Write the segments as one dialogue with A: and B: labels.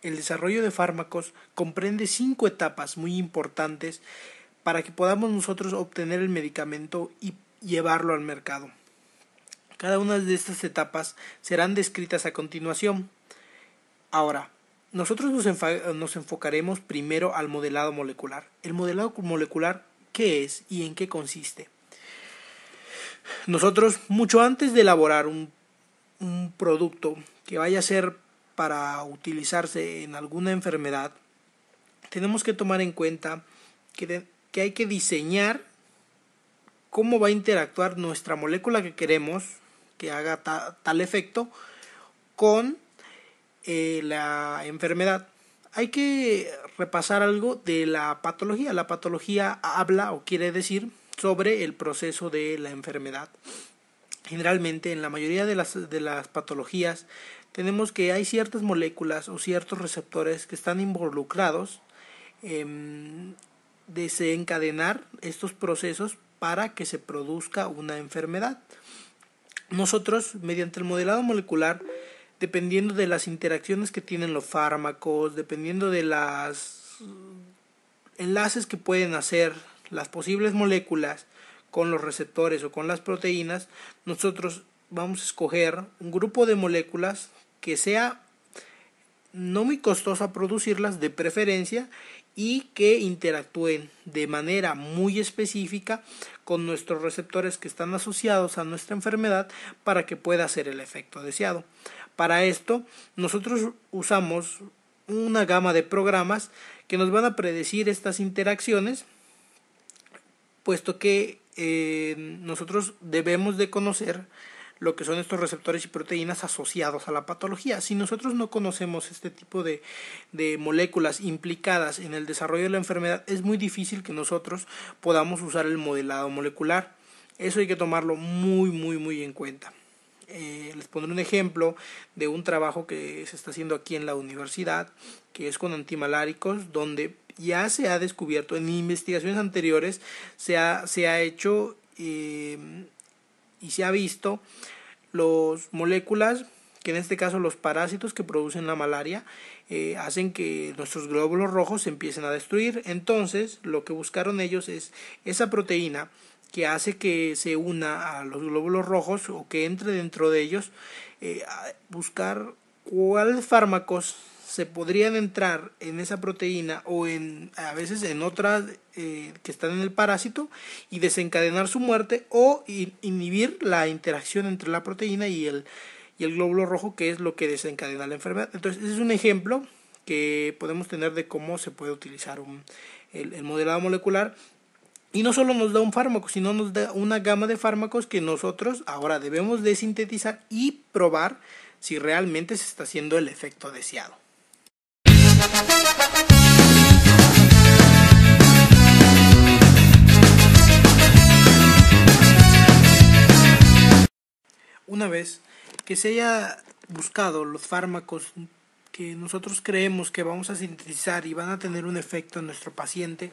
A: El desarrollo de fármacos comprende 5 etapas muy importantes para que podamos nosotros obtener el medicamento y llevarlo al mercado. Cada una de estas etapas serán descritas a continuación. Ahora, nosotros nos enfocaremos primero al modelado molecular. El modelado molecular, ¿qué es y en qué consiste? Nosotros, mucho antes de elaborar un producto que vaya a ser para utilizarse en alguna enfermedad, tenemos que tomar en cuenta que hay que diseñar cómo va a interactuar nuestra molécula que queremos que haga tal efecto con la enfermedad. Hay que repasar algo de la patología. La patología habla o quiere decir sobre el proceso de la enfermedad. Generalmente en la mayoría de las patologías tenemos que hay ciertas moléculas o ciertos receptores que están involucrados en desencadenar estos procesos para que se produzca una enfermedad. Nosotros, mediante el modelado molecular, dependiendo de las interacciones que tienen los fármacos, dependiendo de los enlaces que pueden hacer las posibles moléculas con los receptores o con las proteínas, nosotros vamos a escoger un grupo de moléculas que sea no muy costosa producirlas de preferencia y que interactúen de manera muy específica con nuestros receptores que están asociados a nuestra enfermedad para que pueda hacer el efecto deseado. Para esto nosotros usamos una gama de programas que nos van a predecir estas interacciones, puesto que nosotros debemos de conocer lo que son estos receptores y proteínas asociados a la patología. Si nosotros no conocemos este tipo de moléculas implicadas en el desarrollo de la enfermedad, es muy difícil que nosotros podamos usar el modelado molecular. Eso hay que tomarlo muy en cuenta. Les pondré un ejemplo de un trabajo que se está haciendo aquí en la universidad, que es con antimaláricos, donde ya se ha descubierto en investigaciones anteriores, se ha hecho y se ha visto las moléculas, que en este caso los parásitos que producen la malaria, hacen que nuestros glóbulos rojos se empiecen a destruir. Entonces lo que buscaron ellos es esa proteína que hace que se una a los glóbulos rojos o que entre dentro de ellos, buscar cuáles fármacos se podrían entrar en esa proteína o a veces en otras que están en el parásito y desencadenar su muerte o inhibir la interacción entre la proteína y el glóbulo rojo, que es lo que desencadena la enfermedad. Entonces ese es un ejemplo que podemos tener de cómo se puede utilizar el modelado molecular. Y no solo nos da un fármaco, sino nos da una gama de fármacos que nosotros ahora debemos de sintetizar y probar si realmente se está haciendo el efecto deseado. Una vez que se haya buscado los fármacos que nosotros creemos que vamos a sintetizar y van a tener un efecto en nuestro paciente,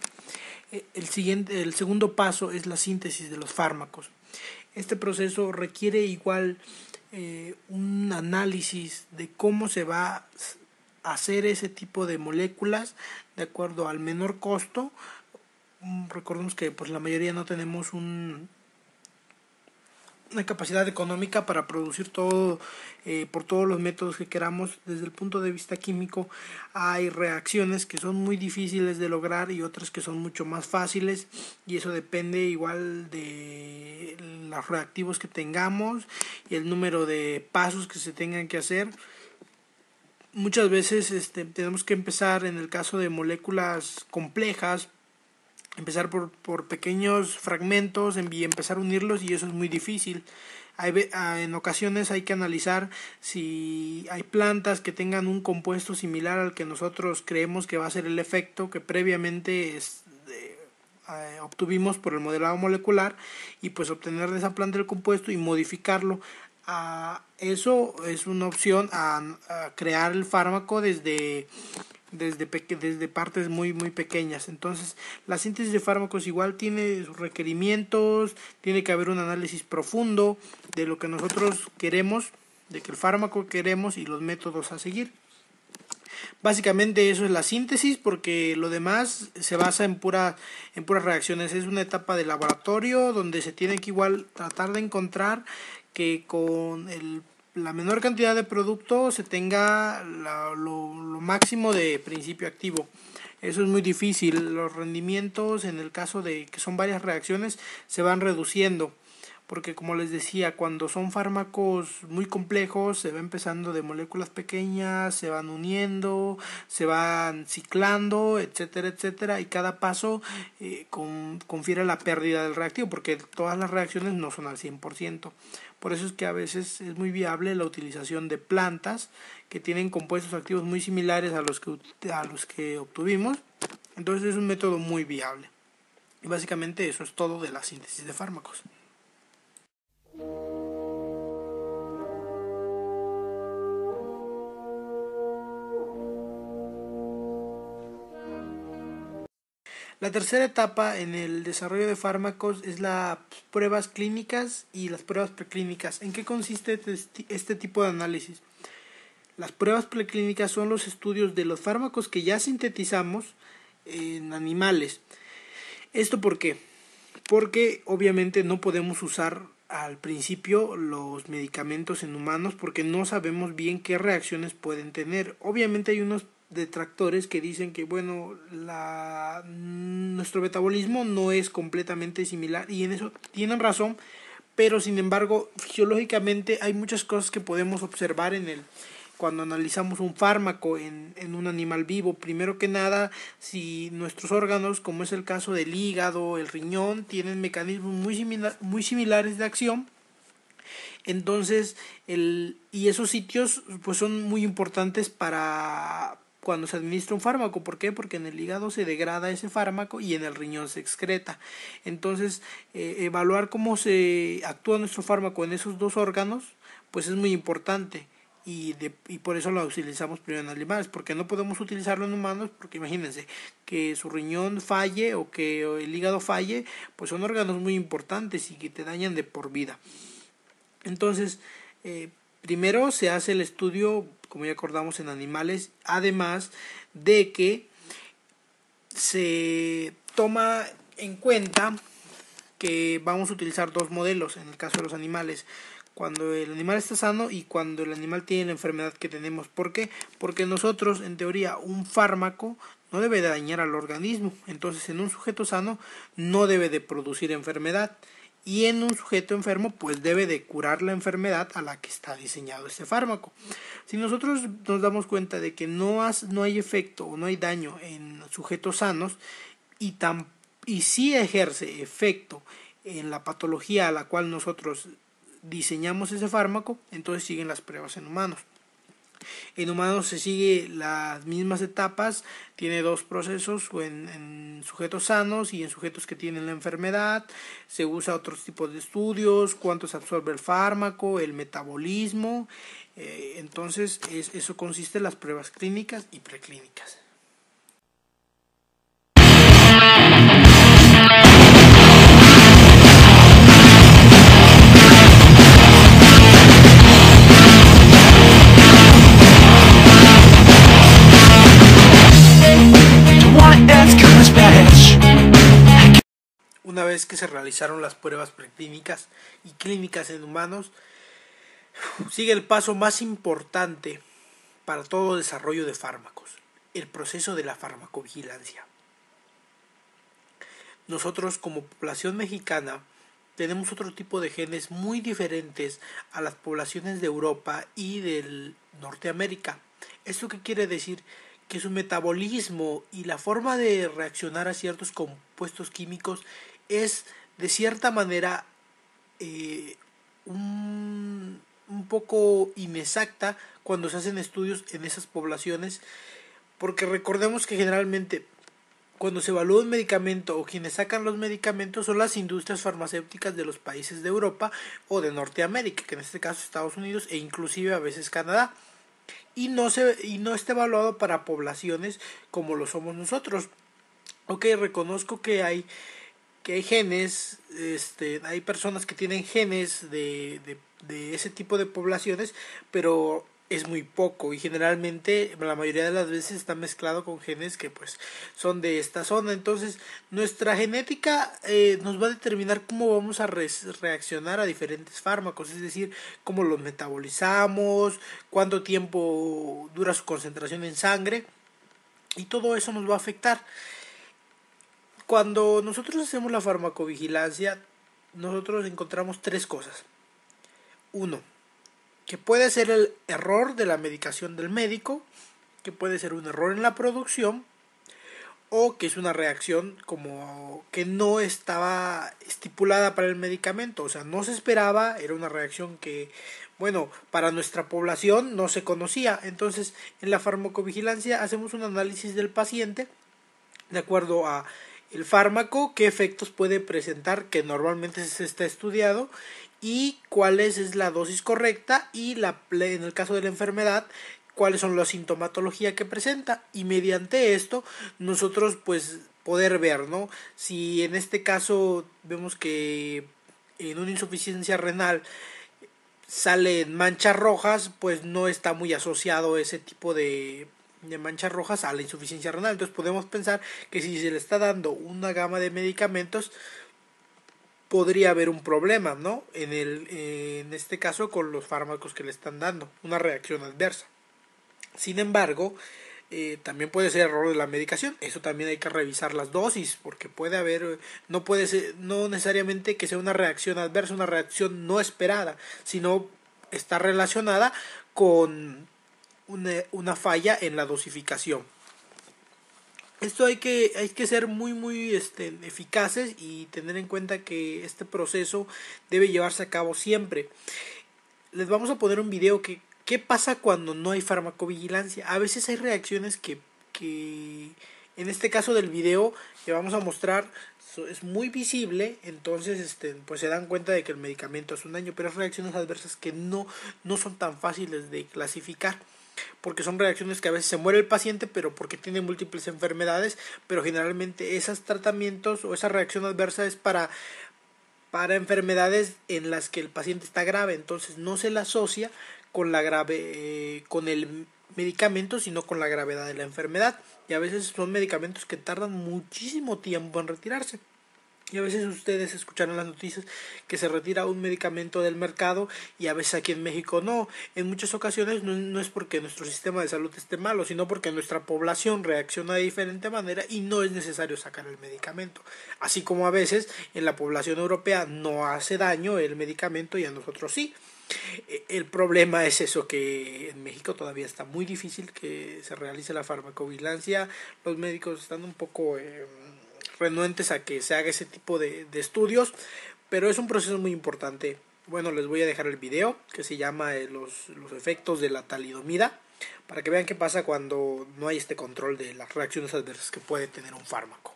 A: el segundo paso es la síntesis de los fármacos. Este proceso requiere igual un análisis de cómo se va a hacer ese tipo de moléculas de acuerdo al menor costo. Recordemos que pues la mayoría no tenemos una capacidad económica para producir todo por todos los métodos que queramos. Desde el punto de vista químico hay reacciones que son muy difíciles de lograr y otras que son mucho más fáciles, y eso depende igual de los reactivos que tengamos y el número de pasos que se tengan que hacer. Muchas veces tenemos que empezar, en el caso de moléculas complejas, empezar por pequeños fragmentos y empezar a unirlos, y eso es muy difícil. En ocasiones hay que analizar si hay plantas que tengan un compuesto similar al que nosotros creemos que va a ser el efecto que previamente obtuvimos por el modelado molecular, y pues obtener de esa planta el compuesto y modificarlo. Eso es una opción a crear el fármaco desde partes muy pequeñas. Entonces la síntesis de fármacos igual tiene sus requerimientos, tiene que haber un análisis profundo de lo que nosotros queremos, de que el fármaco queremos y los métodos a seguir. Básicamente eso es la síntesis, porque lo demás se basa en puras reacciones. Es una etapa de laboratorio donde se tiene que igual tratar de encontrar que con la menor cantidad de producto se tenga lo máximo de principio activo. Eso es muy difícil. Los rendimientos, en el caso de que son varias reacciones, se van reduciendo, porque como les decía, cuando son fármacos muy complejos se va empezando de moléculas pequeñas, se van uniendo, se van ciclando, etcétera, etcétera, y cada paso confiere la pérdida del reactivo, porque todas las reacciones no son al 100%. Por eso es que a veces es muy viable la utilización de plantas que tienen compuestos activos muy similares a los que obtuvimos. Entonces es un método muy viable. Y básicamente eso es todo de la síntesis de fármacos. La tercera etapa en el desarrollo de fármacos es las pruebas clínicas y las pruebas preclínicas. ¿En qué consiste este tipo de análisis? Las pruebas preclínicas son los estudios de los fármacos que ya sintetizamos en animales. ¿Esto por qué? Porque obviamente no podemos usar al principio los medicamentos en humanos porque no sabemos bien qué reacciones pueden tener. Obviamente hay unos detractores que dicen que nuestro metabolismo no es completamente similar, y en eso tienen razón, pero sin embargo fisiológicamente hay muchas cosas que podemos observar cuando analizamos un fármaco en un animal vivo. Primero que nada, si nuestros órganos, como es el caso del hígado, el riñón, tienen mecanismos muy similares de acción, entonces y esos sitios pues son muy importantes para cuando se administra un fármaco. ¿Por qué? Porque en el hígado se degrada ese fármaco y en el riñón se excreta. Entonces evaluar cómo se actúa nuestro fármaco en esos dos órganos pues es muy importante. Y por eso lo utilizamos primero en animales, porque no podemos utilizarlo en humanos, porque imagínense que su riñón falle o que el hígado falle, pues son órganos muy importantes y que te dañan de por vida. Entonces, primero se hace el estudio, como ya acordamos, en animales, además de que se toma en cuenta que vamos a utilizar dos modelos en el caso de los animales: cuando el animal está sano y cuando el animal tiene la enfermedad que tenemos. ¿Por qué? Porque nosotros, en teoría, un fármaco no debe de dañar al organismo. Entonces, en un sujeto sano no debe de producir enfermedad, y en un sujeto enfermo pues debe de curar la enfermedad a la que está diseñado este fármaco. Si nosotros nos damos cuenta de que no hay efecto o no hay daño en sujetos sanos y sí ejerce efecto en la patología a la cual nosotros diseñamos ese fármaco, entonces siguen las pruebas en humanos. En humanos se sigue las mismas etapas, tiene dos procesos: en sujetos sanos y en sujetos que tienen la enfermedad. Se usa otros tipos de estudios, cuánto se absorbe el fármaco, el metabolismo. Entonces eso consiste en las pruebas clínicas y preclínicas. Una vez que se realizaron las pruebas preclínicas y clínicas en humanos, sigue el paso más importante para todo desarrollo de fármacos: el proceso de la farmacovigilancia. Nosotros, como población mexicana, tenemos otro tipo de genes muy diferentes a las poblaciones de Europa y de Norteamérica. ¿Esto qué quiere decir? Que su metabolismo y la forma de reaccionar a ciertos compuestos químicos es de cierta manera un poco inexacta cuando se hacen estudios en esas poblaciones, porque recordemos que generalmente cuando se evalúa un medicamento o quienes sacan los medicamentos son las industrias farmacéuticas de los países de Europa o de Norteamérica, que en este caso Estados Unidos e inclusive a veces Canadá, y no está evaluado para poblaciones como lo somos nosotros. Ok, reconozco que hay genes, hay personas que tienen genes de ese tipo de poblaciones, pero es muy poco, y generalmente la mayoría de las veces está mezclado con genes que pues son de esta zona. Entonces nuestra genética nos va a determinar cómo vamos a reaccionar a diferentes fármacos, es decir, cómo los metabolizamos, cuánto tiempo dura su concentración en sangre, y todo eso nos va a afectar. Cuando nosotros hacemos la farmacovigilancia, nosotros encontramos tres cosas. Uno, que puede ser el error de la medicación del médico, que puede ser un error en la producción, o que es una reacción como que no estaba estipulada para el medicamento, o sea, no se esperaba, era una reacción que, bueno, para nuestra población no se conocía. Entonces, en la farmacovigilancia hacemos un análisis del paciente de acuerdo a el fármaco, qué efectos puede presentar, que normalmente se está estudiado, y cuál es la dosis correcta, y en el caso de la enfermedad, cuáles son la sintomatología que presenta, y mediante esto nosotros pues poder ver, ¿no? Si en este caso vemos que en una insuficiencia renal salen manchas rojas, pues no está muy asociado ese tipo de manchas rojas a la insuficiencia renal. Entonces podemos pensar que si se le está dando una gama de medicamentos, podría haber un problema, ¿no? En este caso con los fármacos que le están dando, una reacción adversa. Sin embargo, también puede ser error de la medicación. Eso también hay que revisar las dosis, porque puede haber, no puede ser, no necesariamente que sea una reacción adversa, una reacción no esperada, sino está relacionada con una falla en la dosificación. Esto hay que ser muy eficaces, y tener en cuenta que este proceso debe llevarse a cabo siempre. Les vamos a poner un video que qué pasa cuando no hay farmacovigilancia. A veces hay reacciones que en este caso del video que vamos a mostrar es muy visible. Entonces pues se dan cuenta de que el medicamento hace un daño, pero hay reacciones adversas que no son tan fáciles de clasificar, porque son reacciones que a veces se muere el paciente, pero porque tiene múltiples enfermedades. Pero generalmente esos tratamientos o esa reacción adversa es para enfermedades en las que el paciente está grave. Entonces no se la asocia con con el medicamento, sino con la gravedad de la enfermedad, y a veces son medicamentos que tardan muchísimo tiempo en retirarse. Y a veces ustedes escucharon las noticias que se retira un medicamento del mercado, y a veces aquí en México no. En muchas ocasiones no es porque nuestro sistema de salud esté malo, sino porque nuestra población reacciona de diferente manera y no es necesario sacar el medicamento. Así como a veces en la población europea no hace daño el medicamento y a nosotros sí. El problema es eso, que en México todavía está muy difícil que se realice la farmacovigilancia. Los médicos están un poco renuentes a que se haga ese tipo de estudios, pero es un proceso muy importante. Bueno, les voy a dejar el video que se llama los efectos de la talidomida, para que vean qué pasa cuando no hay este control de las reacciones adversas que puede tener un fármaco.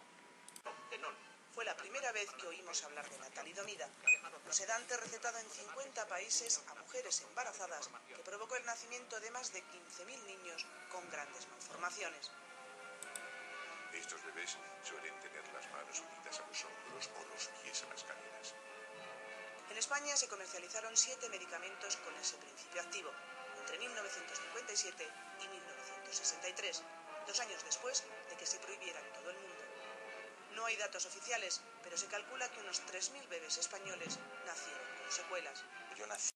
B: Fue la primera vez que oímos hablar de la talidomida, un sedante recetado en 50 países a mujeres embarazadas, que provocó el nacimiento de más de 15.000 niños con grandes malformaciones.
C: Estos bebés suelen tener las manos unidas a los hombros o los pies a las caderas.
B: En España se comercializaron 7 medicamentos con ese principio activo, entre 1957 y 1963, 2 años después de que se prohibiera en todo el mundo. No hay datos oficiales, pero se calcula que unos 3.000 bebés españoles nacieron con secuelas.
C: Yo nací